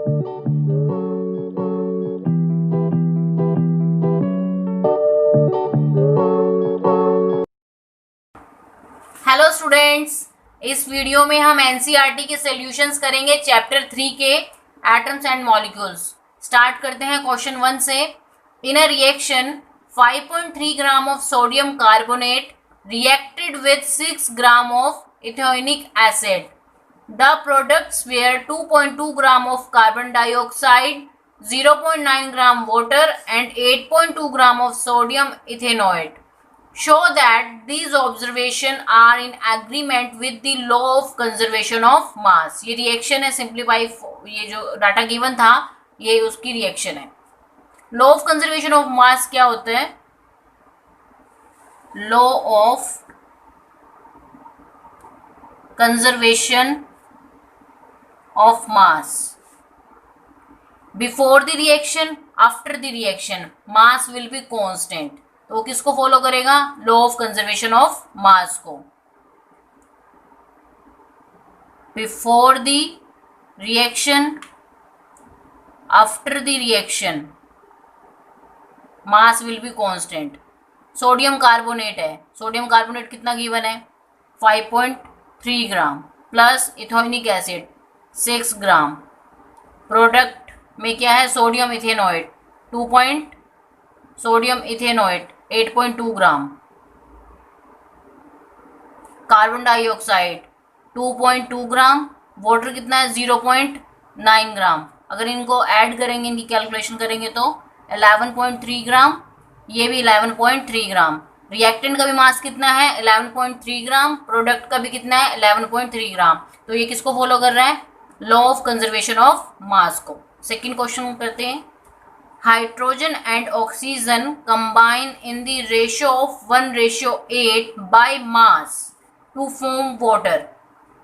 Hello students, इस video में हम एनसीईआरटी के सॉल्यूशंस करेंगे चैप्टर 3 के एटम्स एंड मॉलिक्यूल्स। स्टार्ट करते हैं क्वेश्चन 1 से। In a reaction 5.3 gram of sodium carbonate reacted with 6 gram of ethanoic acid. The products were 2.2 gram of carbon dioxide, 0.9 gram water and 8.2 gram of sodium ethanoate. Show that these observations are in agreement with the law of conservation of mass। ये reaction है, simplify ये जो data given था ये उसकी reaction है। Law of conservation of mass क्या होता है? Law of conservation of mass. Before the reaction, after the reaction mass will be constant. तो किसको फॉलो करेगा? Law of conservation of mass को। Before the reaction, after the reaction mass will be constant. Sodium carbonate है, sodium carbonate कितना given है? 5.3 gram plus ethanoic acid 6 ग्राम। Product में क्या है? सोडियम इथेनॉइड सोडियम इथेनॉइड 8.2 ग्राम। कार्बन डाइऑक्साइड 2.2 ग्राम। Water कितना है? 0.9 ग्राम। अगर इनको ऐड करेंगे, इनकी कैलकुलेशन करेंगे तो 11.3 ग्राम, ये भी 11.3 ग्राम। रिएक्टेंट का भी मास कितना है? 11.3 ग्राम। प्रोडक्ट का भी कितना है? 11.3 ग्राम। तो ये किसको फॉलो कर रहा है? Law of conservation of mass को। सेकेंड क्वेश्चन करते हैं। Hydrogen and oxygen combine in the ratio of 1:8 by mass to form water.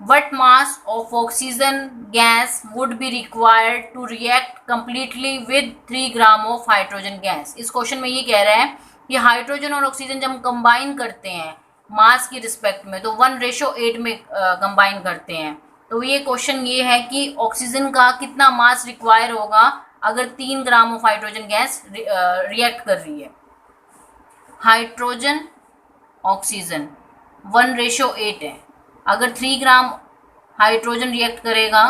What mass of oxygen gas would be required to react completely with 3 gram of hydrogen gas? इस question में ये कह रहा है कि hydrogen और oxygen जब हम कंबाइन करते हैं मास की रिस्पेक्ट में तो 1:8 में कंबाइन करते हैं। तो ये क्वेश्चन ये है कि ऑक्सीजन का कितना मास रिक्वायर होगा अगर 3 gram of hydrogen gas react कर रही है। हाइड्रोजन ऑक्सीजन 1:8 है। अगर 3 ग्राम हाइड्रोजन रिएक्ट करेगा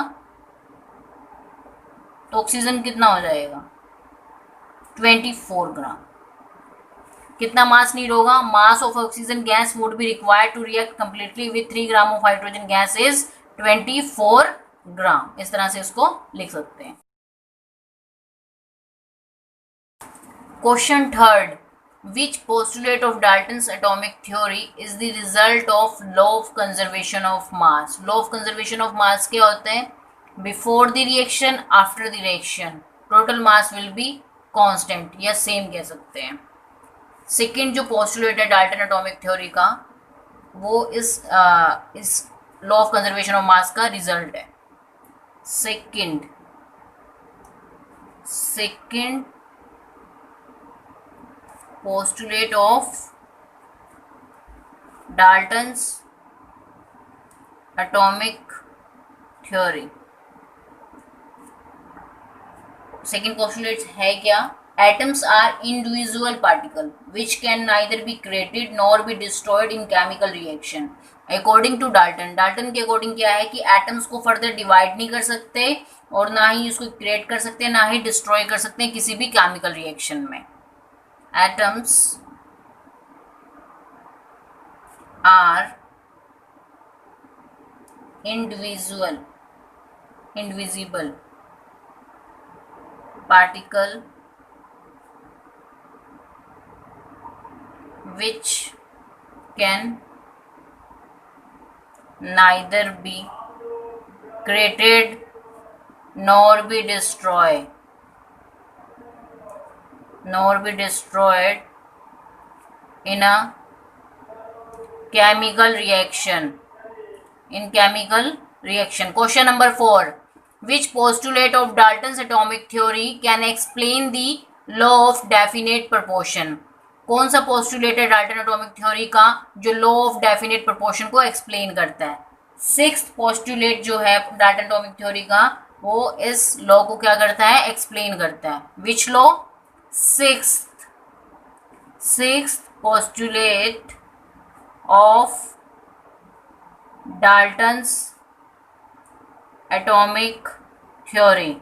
तो ऑक्सीजन कितना हो जाएगा? 24 ग्राम। कितना मास नीड होगा? Mass of oxygen gas would be required to react completely with 3 gram of hydrogen gas is 24 gram. इस तरह से इसको लिख सकते हैं। Question 3. Which postulate of Dalton's atomic theory is the result of law of conservation of mass? Law of conservation of mass क्या होता है? Before the reaction, after the reaction, total mass will be constant या same कह सकते हैं। Second जो postulate है Dalton atomic theory का वो इस law of conservation of mass का रिजल्ट है। Second postulate of Dalton's atomic theory। Second postulate है क्या? Atoms are individual particle which can neither be created nor be destroyed in chemical reaction। According to Dalton, Dalton के according क्या है कि atoms को further divide नहीं कर सकते और ना ही उसको क्रिएट कर सकते ना ही डिस्ट्रॉय कर सकते हैं किसी भी केमिकल रिएक्शन में। Atoms are indivisible particle which can neither be created nor be destroyed in a chemical reaction। Question number 4. Which postulate of Dalton's atomic theory can explain the law of definite proportion? कौन सा postulate है Dalton atomic theory का जो law of definite proportion को explain करता है? Sixth postulate जो है डाल्टन एटॉमिक थ्योरी का वो इस लॉ को क्या करता है, एक्सप्लेन करता है। Which law? Sixth postulate of Dalton's atomic theory.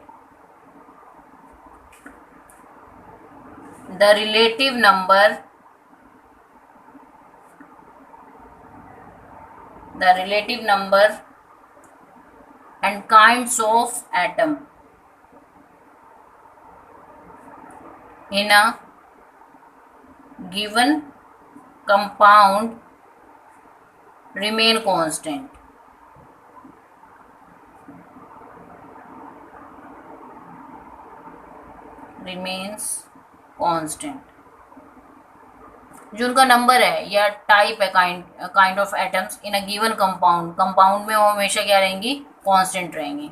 The relative number and kinds of atom in a given compound remain constant. Remains constant. जो उनका नंबर है या टाइप है, kind of atoms in a given compound, compound में वो हमेशा क्या रहेंगी, कांस्टेंट रहेंगी।